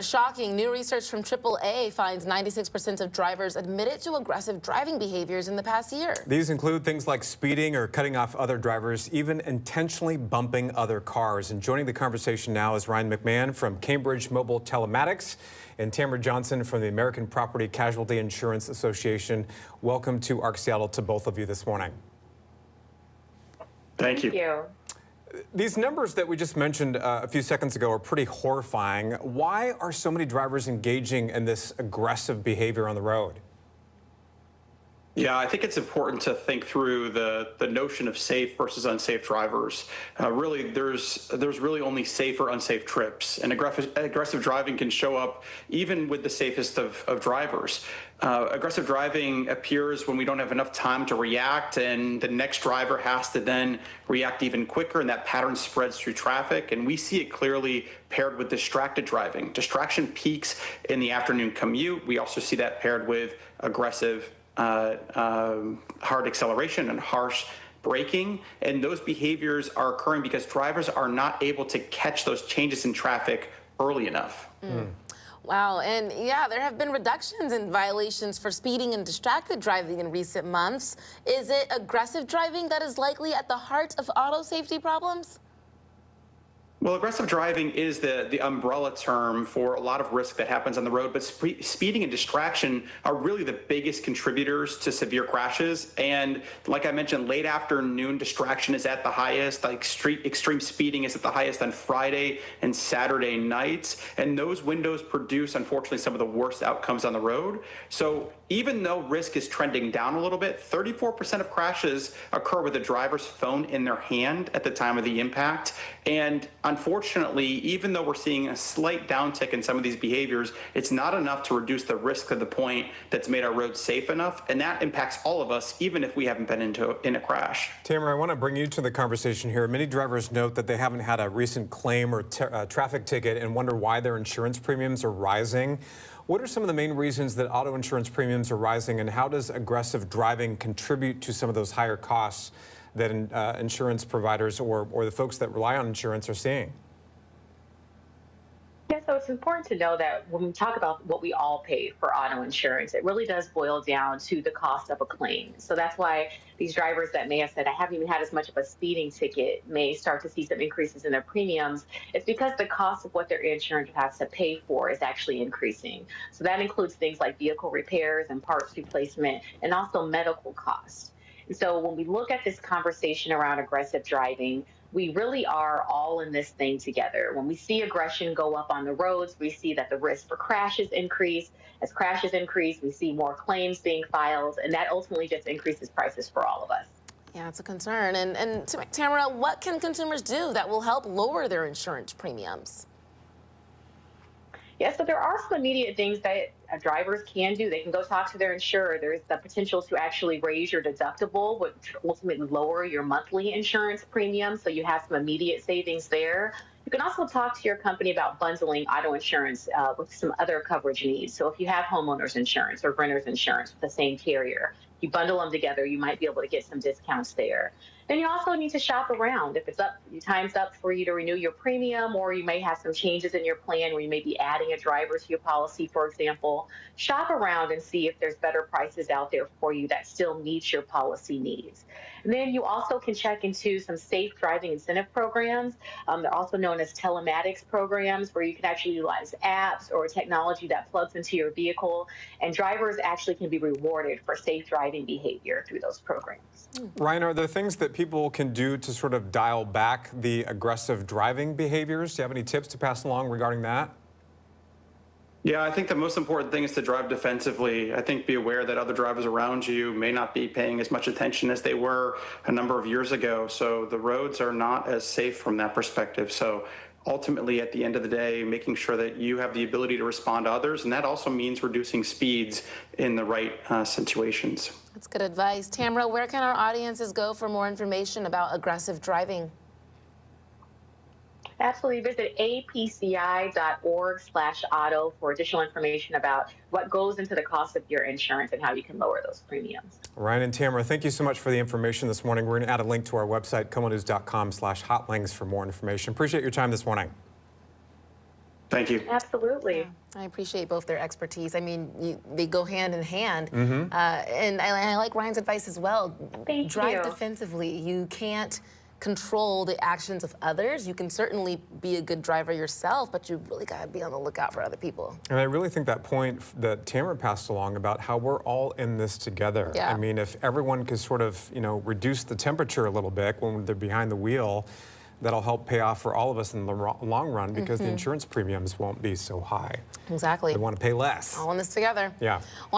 Shocking. New research from AAA finds 96% of drivers admitted to aggressive driving behaviors in the past year. These include things like speeding or cutting off other drivers, even intentionally bumping other cars. And joining the conversation now is Ryan McMahon from Cambridge Mobile Telematics and Tamra Johnson from the American Property Casualty Insurance Association. Welcome to ARC Seattle to both of you this morning. Thank you. These numbers that we just mentioned a few seconds ago are pretty horrifying. Why are so many drivers engaging in this aggressive behavior on the road? Yeah, I think it's important to think through the notion of safe versus unsafe drivers. Really, there's really only safe or unsafe trips, and aggressive driving can show up even with the safest of drivers. Aggressive driving appears when we don't have enough time to react, and the next driver has to then react even quicker, and that pattern spreads through traffic. And we see it clearly paired with distracted driving. Distraction peaks in the afternoon commute. We also see that paired with aggressive hard acceleration and harsh braking, and those behaviors are occurring because drivers are not able to catch those changes in traffic early enough. Wow, and yeah, there have been reductions in violations for speeding and distracted driving in recent months. Is it aggressive driving that is likely at the heart of auto safety problems? Well, aggressive driving is the umbrella term for a lot of risk that happens on the road, but speeding and distraction are really the biggest contributors to severe crashes. And like I mentioned, late afternoon distraction is at the highest, like extreme speeding is at the highest on Friday and Saturday nights. And those windows produce, unfortunately, some of the worst outcomes on the road. So even though risk is trending down a little bit, 34% of crashes occur with a driver's phone in their hand at the time of the impact. And unfortunately, even though we're seeing a slight downtick in some of these behaviors, it's not enough to reduce the risk to the point that's made our roads safe enough. And that impacts all of us, even if we haven't been in a crash. Tamra, I want to bring you to the conversation here. Many drivers note that they haven't had a recent claim or traffic ticket and wonder why their insurance premiums are rising. What are some of the main reasons that auto insurance premiums are rising, and how does aggressive driving contribute to some of those higher costs that insurance providers or the folks that rely on insurance are seeing? Yeah, so it's important to know that when we talk about what we all pay for auto insurance, it really does boil down to the cost of a claim. So that's why these drivers that may have said, I haven't even had as much of a speeding ticket, may start to see some increases in their premiums. It's because the cost of what their insurance has to pay for is actually increasing. So that includes things like vehicle repairs and parts replacement, and also medical costs. And so when we look at this conversation around aggressive driving, we really are all in this thing together. When we see aggression go up on the roads, we see that the risk for crashes increase. As crashes increase, we see more claims being filed, and that ultimately just increases prices for all of us. Yeah, it's a concern. And Tamra, what can consumers do that will help lower their insurance premiums? Yeah, so there are some immediate things that drivers can do. They can go talk to their insurer. There's the potential to actually raise your deductible, which ultimately lower your monthly insurance premium, so you have some immediate savings there. You can also talk to your company about bundling auto insurance with some other coverage needs. So if you have homeowners insurance or renters insurance with the same carrier, you bundle them together, you might be able to get some discounts there. Then you also need to shop around. If it's up, time's up for you to renew your premium, or you may have some changes in your plan where you may be adding a driver to your policy, for example. Shop around and see if there's better prices out there for you that still meet your policy needs. And then you also can check into some safe driving incentive programs. They're also known as telematics programs, where you can actually utilize apps or technology that plugs into your vehicle, and drivers actually can be rewarded for safe driving behavior through those programs. Ryan, are there things that people can do to sort of dial back the aggressive driving behaviors? Do you have any tips to pass along regarding that? Yeah, I think the most important thing is to drive defensively. I think be aware that other drivers around you may not be paying as much attention as they were a number of years ago. So the roads are not as safe from that perspective. So ultimately, at the end of the day, making sure that you have the ability to respond to others, and that also means reducing speeds in the right situations. That's good advice. Tamra, where can our audiences go for more information about aggressive driving? Absolutely. Visit apci.org/auto for additional information about what goes into the cost of your insurance and how you can lower those premiums. Ryan and Tamra, thank you so much for the information this morning. We're going to add a link to our website, KOMOnews.com/hotlinks for more information. Appreciate your time this morning. Thank you. Absolutely. Yeah, I appreciate both their expertise. I mean, they go hand in hand. Mm-hmm. And I like Ryan's advice as well. Thank Drive you. defensively. You can't control the actions of others. You can certainly be a good driver yourself, but you really got to be on the lookout for other people. And I really think that point that Tamra passed along about how we're all in this together. Yeah. I mean, if everyone could sort of, reduce the temperature a little bit when they're behind the wheel, that'll help pay off for all of us in the long run because the insurance premiums won't be so high. Exactly. They want to pay less. All in this together. Yeah.